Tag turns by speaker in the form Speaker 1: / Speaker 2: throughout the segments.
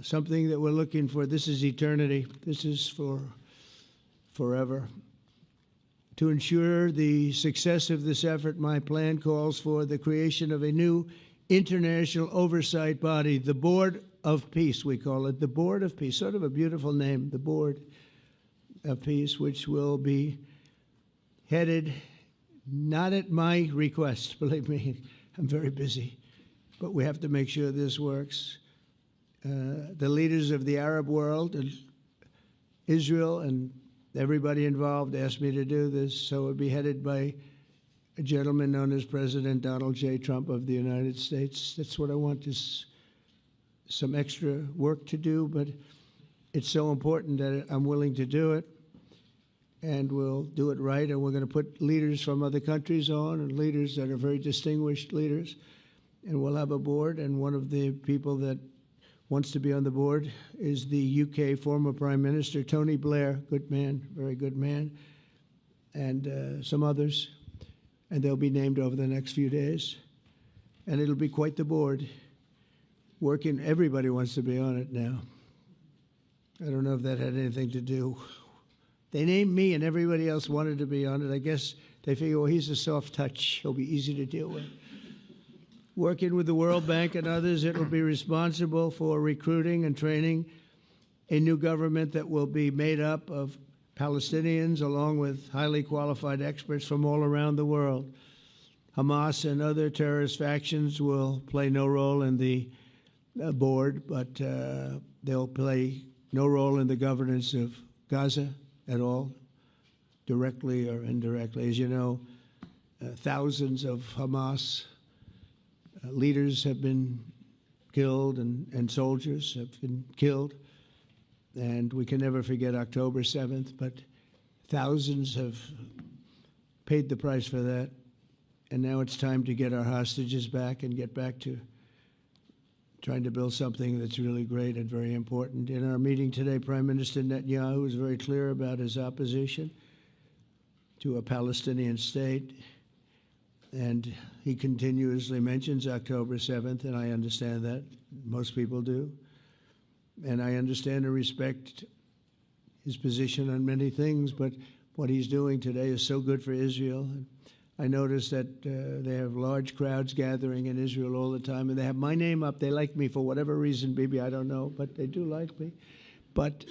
Speaker 1: something that we're looking for. This is eternity. This is for forever. To ensure the success of this effort, my plan calls for the creation of a new international oversight body, the Board of Peace, we call it, the Board of Peace, sort of a beautiful name, the Board of Peace, which will be headed not at my request, believe me, I'm very busy, but we have to make sure this works. The leaders of the Arab world and Israel and everybody involved asked me to do this, so it would be headed by a gentleman known as President Donald J. Trump of the United States. That's what I want, is some extra work to do, but it's so important that I'm willing to do it, and we'll do it right, and we're going to put leaders from other countries on, and leaders that are very distinguished leaders, and we'll have a board, and one of the people that wants to be on the board is the UK former Prime Minister, Tony Blair, good man, very good man, and some others, and they'll be named over the next few days, and it'll be quite the board. Working, everybody wants to be on it now. I don't know if that had anything to do. They named me and everybody else wanted to be on it. I guess they figure, well, he's a soft touch. He'll be easy to deal with. Working with the World Bank and others, it will be responsible for recruiting and training a new government that will be made up of Palestinians along with highly qualified experts from all around the world. Hamas and other terrorist factions will play no role in the board, but they'll play no role in the governance of Gaza at all, directly or indirectly. As you know, thousands of Hamas leaders have been killed and soldiers have been killed. And we can never forget October 7th, but thousands have paid the price for that. And now it's time to get our hostages back and get back to trying to build something that's really great and very important. In our meeting today, Prime Minister Netanyahu was very clear about his opposition to a Palestinian state. And he continuously mentions October 7th, and I understand that. Most people do. And I understand and respect his position on many things, but what he's doing today is so good for Israel. I notice that they have large crowds gathering in Israel all the time, and they have my name up. They like me for whatever reason, maybe I don't know, but they do like me. But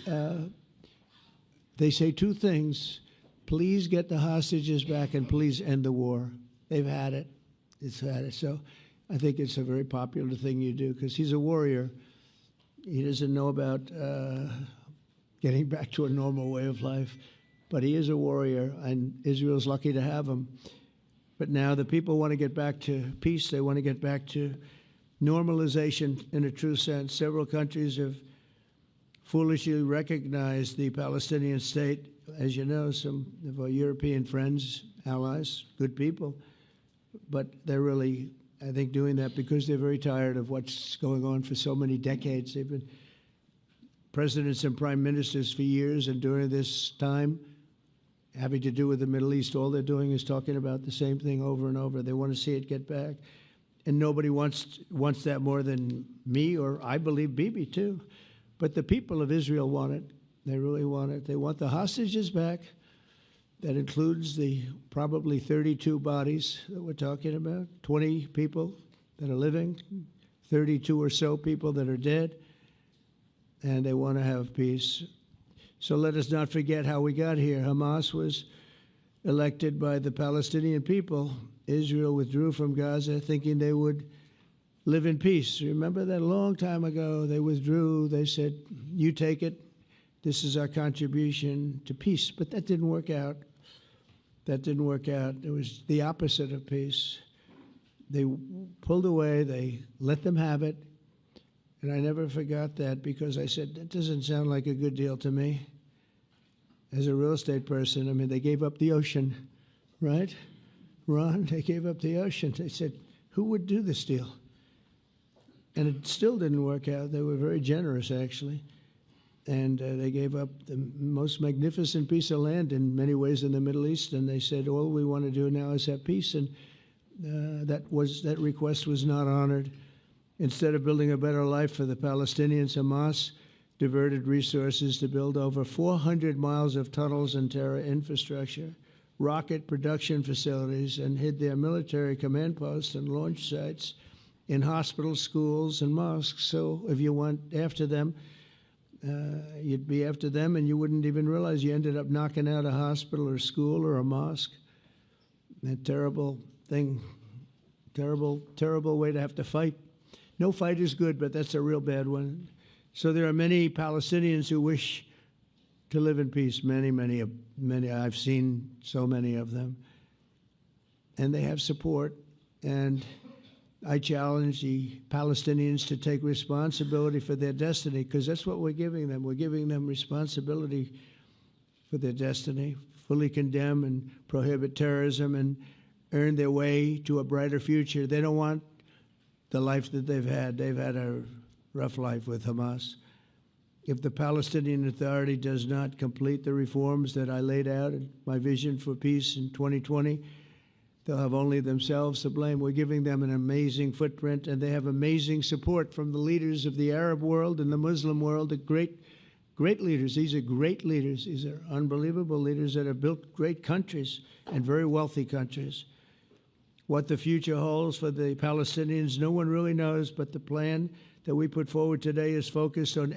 Speaker 1: they say two things: please get the hostages back, and please end the war. They've had it. It's had it. So I think it's a very popular thing you do, because he's a warrior. He doesn't know about getting back to a normal way of life, but he is a warrior, and Israel's lucky to have him. But now the people want to get back to peace. They want to get back to normalization in a true sense. Several countries have foolishly recognized the Palestinian state. As you know, some of our European friends, allies, good people, but they're really, I think, doing that because they're very tired of what's going on for so many decades. They've been presidents and prime ministers for years, and during this time, having to do with the Middle East, all they're doing is talking about the same thing over and over. They want to see it get back. And nobody wants that more than me, or I believe Bibi too. But the people of Israel want it. They really want it. They want the hostages back. That includes the probably 32 bodies that we're talking about, 20 people that are living, 32 or so people that are dead, and they want to have peace. So let us not forget how we got here. Hamas was elected by the Palestinian people. Israel withdrew from Gaza thinking they would live in peace. Remember that a long time ago? They withdrew. They said, you take it. This is our contribution to peace. But that didn't work out. That didn't work out. It was the opposite of peace. They pulled away. They let them have it. And I never forgot that, because I said, that doesn't sound like a good deal to me. As a real estate person, I mean, they gave up the ocean, right? Ron, they gave up the ocean. They said, who would do this deal? And it still didn't work out. They were very generous, actually. And they gave up the most magnificent piece of land in many ways in the Middle East. And they said, all we want to do now is have peace. And that request was not honored. Instead of building a better life for the Palestinians, Hamas diverted resources to build over 400 miles of tunnels and terror infrastructure, rocket production facilities, and hid their military command posts and launch sites in hospitals, schools, and mosques. So if you went after them, you'd be after them, and you wouldn't even realize you ended up knocking out a hospital or school or a mosque. A terrible thing, terrible, terrible way to have to fight. No fight is good, but that's a real bad one. So there are many Palestinians who wish to live in peace. Many. I've seen so many of them. And they have support. And I challenge the Palestinians to take responsibility for their destiny, because that's what we're giving them. We're giving them responsibility for their destiny, fully condemn and prohibit terrorism and earn their way to a brighter future. They don't want the life that they've had. They've had a rough life with Hamas. If the Palestinian Authority does not complete the reforms that I laid out in my vision for peace in 2020, they'll have only themselves to blame. We're giving them an amazing footprint, and they have amazing support from the leaders of the Arab world and the Muslim world, the great leaders. These are great leaders. These are unbelievable leaders that have built great countries and very wealthy countries. What the future holds for the Palestinians, no one really knows, but the plan that we put forward today is focused on